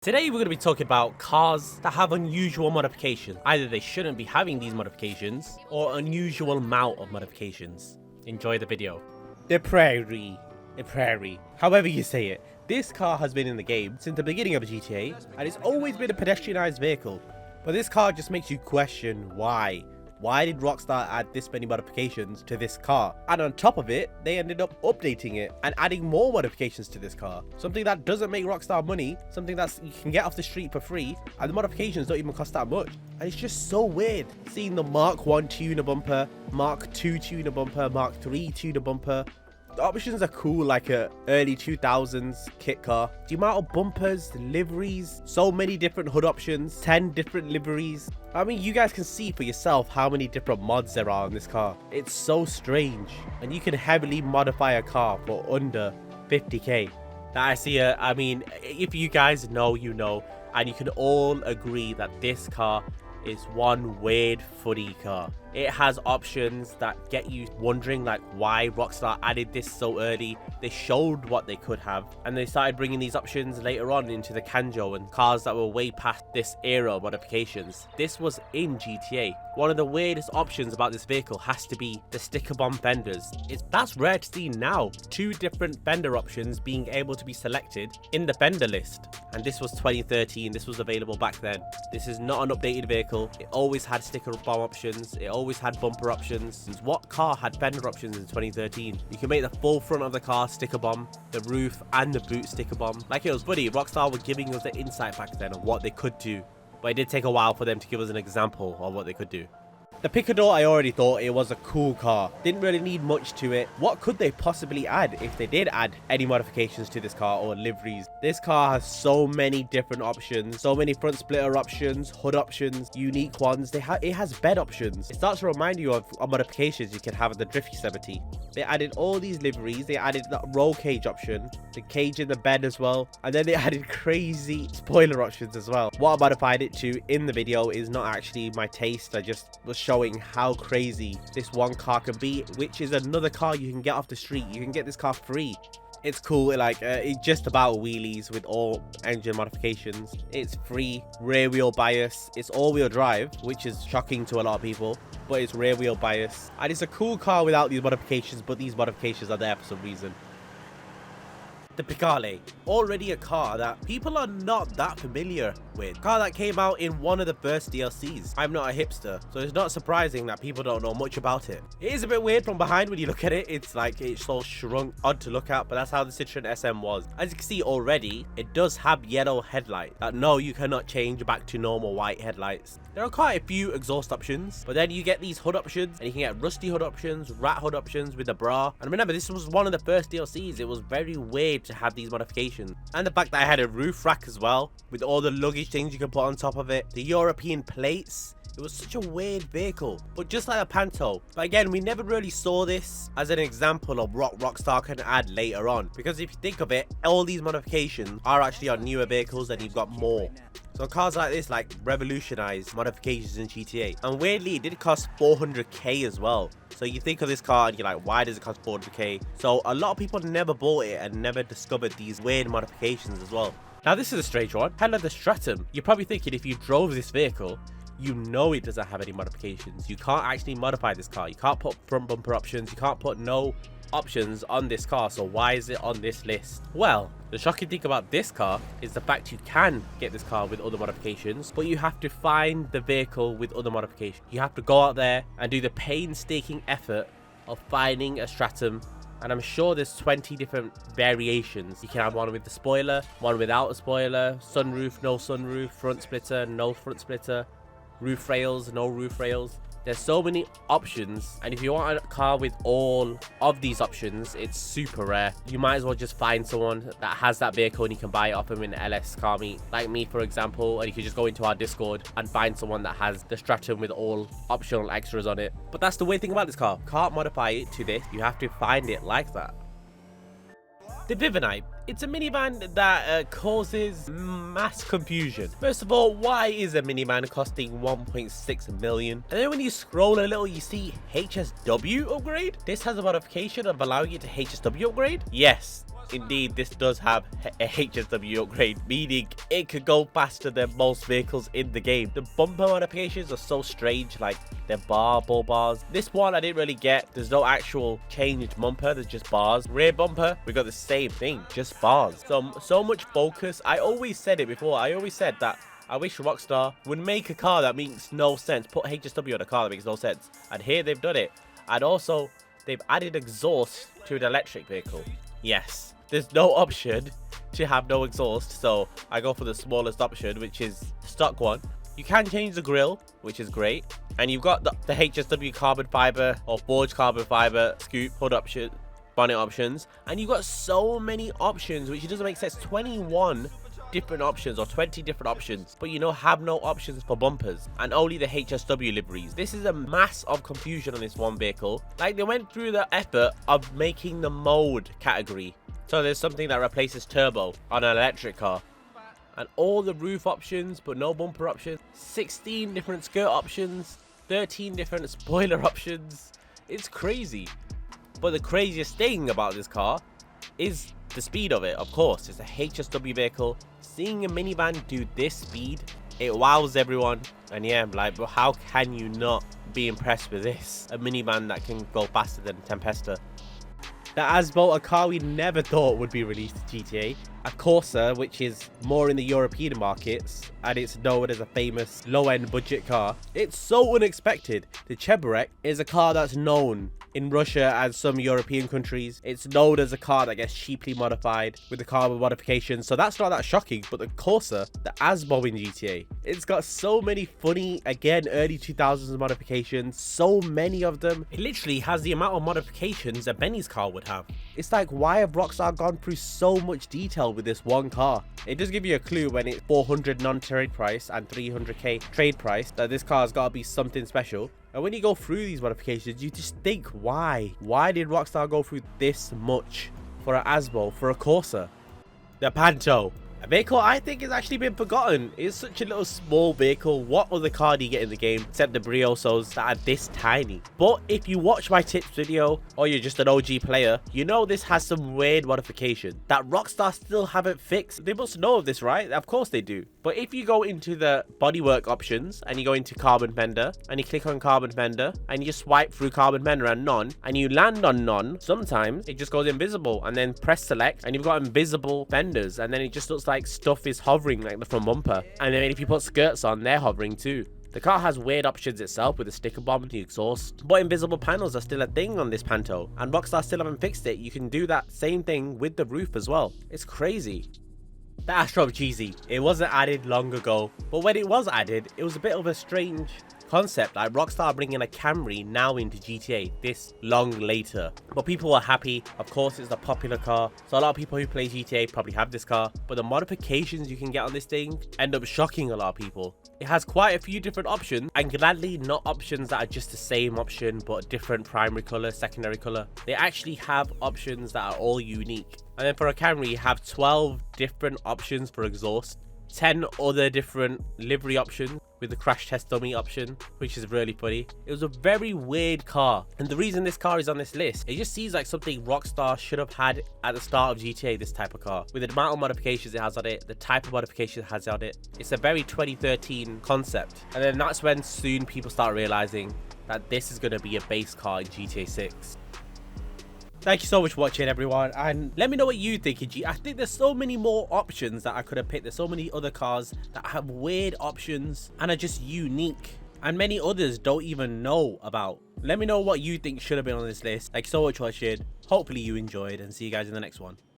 Today we're going to be talking about cars that have unusual modifications. Either they shouldn't be having these modifications or unusual amount of modifications. Enjoy the video. The Prairie. However you say it, this car has been in the game since the beginning of GTA and it's always been a pedestrianized vehicle. But this car just makes you question why. Why did Rockstar add this many modifications to this car? And on top of it, they ended up updating it and adding more modifications to this car. Something that doesn't make Rockstar money, something that you can get off the street for free, and the modifications don't even cost that much. And it's just so weird seeing the Mark 1 tuner bumper, Mark 2 tuner bumper, Mark 3 tuner bumper. The options are cool, like a early 2000s kit car. The amount of bumpers, liveries, so many different hood options, 10 different liveries. I mean, you guys can see for yourself how many different mods there are on this car. It's so strange. And you can heavily modify a car for under 50k. I mean, if you guys know, you know. And you can all agree that this car is one weird funny car. It has options that get you wondering like why Rockstar added this so early. They showed what they could have and they started bringing these options later on into the Kanjo and cars that were way past this era of modifications. This was in GTA. One of the weirdest options about this vehicle has to be the sticker bomb fenders. That's rare to see now. 2 different fender options being able to be selected in the fender list. And this was 2013. This was available back then. This is not an updated vehicle. It always had sticker bomb options. It always had bumper options. What car had fender options in 2013? You can make the full front of the car sticker bomb, the roof and the boot sticker bomb. Like, it was funny, Rockstar were giving us the insight back then of what they could do, but it did take a while for them to give us an example of what they could do. The Picador, I already thought it was a cool car. Didn't really need much to it. What could they possibly add if they did add any modifications to this car or liveries? This car has so many different options, so many front splitter options, hood options, unique ones. It has bed options. It starts to remind you of modifications you can have at the Drift 70. They added all these liveries. They added the roll cage option, the cage in the bed as well, and then they added crazy spoiler options as well. What I modified it to in the video is not actually my taste. I just was showing how crazy this one car can be, which is another car you can get off the street. You can get this car free. It's cool, it's just about wheelies with all engine modifications. It's free, rear wheel bias, it's all wheel drive, which is shocking to a lot of people, but it's rear wheel bias. And it's a cool car without these modifications, but these modifications are there for some reason. The Picale, already a car that people are not that familiar with. A car that came out in one of the first DLCs. I'm not a hipster, so it's not surprising that people don't know much about it. It is a bit weird from behind when you look at it. It's like it's so shrunk, odd to look at, but that's how the Citroen SM was. As you can see already, it does have yellow headlights that no, you cannot change back to normal white headlights. There are quite a few exhaust options, but then you get these hood options, and you can get rusty hood options, rat hood options with the bra. And remember, this was one of the first DLCs. It was very weird to have these modifications. And the fact that I had a roof rack as well, with all the luggage things you can put on top of it, the European plates. It was such a weird vehicle, but just like a Panto. But again, we never really saw this as an example of what Rockstar can add later on, because if you think of it, all these modifications are actually on newer vehicles and you've got more. So cars like this like revolutionized modifications in GTA. And weirdly, it did cost 400k as well. So you think of this car and you're like, why does it cost 400k? So a lot of people never bought it and never discovered these weird modifications as well. Now this is a strange one. Hell of the Stratum. You're probably thinking if you drove this vehicle, you know it doesn't have any modifications. You can't actually modify this car. You can't put front bumper options. You can't put no options on this car. So why is it on this list? Well, the shocking thing about this car is the fact you can get this car with other modifications, but you have to find the vehicle with other modifications. You have to go out there and do the painstaking effort of finding a Stratum. And I'm sure there's 20 different variations. You can have one with the spoiler, one without a spoiler, sunroof, no sunroof, front splitter, no front splitter, roof rails, no roof rails. There's so many options, and if you want a car with all of these options, it's super rare. You might as well just find someone that has that vehicle and you can buy it off them in LS car meet, like me for example, and you can just go into our Discord and find someone that has the Stratum with all optional extras on it. But that's the weird thing about this car. Can't modify it to this. You have to find it like that. The Vivinite. It's a minivan that causes mass confusion. First of all, why is a minivan costing 1.6 million? And then when you scroll a little, you see HSW upgrade. This has a modification of allowing you to HSW upgrade. Yes, indeed this does have a HSW upgrade, meaning it could go faster than most vehicles in the game. The bumper modifications are so strange, like they're bull bars. This one I didn't really get. There's no actual changed bumper, there's just bars. Rear bumper, we got the same thing, just bars. So much focus. I always said it before, I always said that I wish Rockstar would make a car that makes no sense. Put HSW on a car that makes no sense. And here they've done it. And also, they've added exhaust to an electric vehicle. Yes, there's no option to have no exhaust. So I go for the smallest option, which is stock one. You can change the grille, which is great. And you've got the HSW carbon fiber or forged carbon fiber scoop hood option, bonnet options. And you've got so many options, which doesn't make sense. 21 different options or 20 different options, but have no options for bumpers and only the HSW liveries. This is a mass of confusion on this one vehicle. Like, they went through the effort of making the mode category, so there's something that replaces turbo on an electric car, and all the roof options but no bumper options, 16 different skirt options, 13 different spoiler options. It's crazy. But the craziest thing about this car is the speed of it. Of course, it's a HSW vehicle. Seeing a minivan do this speed, it wows everyone. And yeah, like, but how can you not be impressed with this? A minivan that can go faster than a Tempesta. The Asbo, a car we never thought would be released to GTA. A Corsa, which is more in the European markets, and it's known as a famous low-end budget car. It's so unexpected. The Cheburek is a car that's known in Russia and some European countries. It's known as a car that gets cheaply modified with the carbon modifications, so that's not that shocking. But the Corsa, the Asbo in GTA, it's got so many funny, again, early 2000s modifications, so many of them. It literally has the amount of modifications a Benny's car would have. It's like, why have Rockstar gone through so much detail with this one car? It does give you a clue when it's 400 non-trade price and 300k trade price that this car has got to be something special. And when you go through these modifications, you just think, why? Why did Rockstar go through this much for an Asbo, for a Corsa? The Panto. A vehicle I think has actually been forgotten. It's such a little small vehicle. What other car do you get in the game except the Briosos that are this tiny? But if you watch my tips video, or you're just an OG player, you know this has some weird modification that Rockstar still haven't fixed. They must know of this, right? Of course they do. But if you go into the bodywork options and you go into carbon fender and you click on carbon fender and you just swipe through carbon fender and none, and you land on none, sometimes it just goes invisible, and then press select and you've got invisible fenders, and then it just looks like stuff is hovering like the front bumper. And then if you put skirts on, they're hovering too. The car has weird options itself with the sticker bomb and the exhaust, but invisible panels are still a thing on this Panto, and Rockstar still haven't fixed it. You can do that same thing with the roof as well. It's crazy. The Astro GZ, it wasn't added long ago, but when it was added, it was a bit of a strange concept, like Rockstar bringing a Camry now into GTA this long later. But people were happy. Of course, it's a popular car, so a lot of people who play GTA probably have this car, but the modifications you can get on this thing end up shocking a lot of people. It has quite a few different options, and gladly not options that are just the same option but a different primary color, secondary color. They actually have options that are all unique. And then for a Camry, you have 12 different options for exhaust, 10 other different livery options with the crash test dummy option, which is really funny. It was a very weird car, and the reason this car is on this list, it just seems like something Rockstar should have had at the start of GTA. This type of car, with the amount of modifications it has on it, the type of modifications it has on it, it's a very 2013 concept. And then that's when soon people start realizing that this is going to be a base car in GTA 6. Thank you so much for watching, everyone, and let me know what you think. I think there's so many more options that I could have picked. There's so many other cars that have weird options and are just unique, and many others don't even know about. Let me know what you think should have been on this list. Thank you so much for watching. Hopefully you enjoyed, and see you guys in the next one.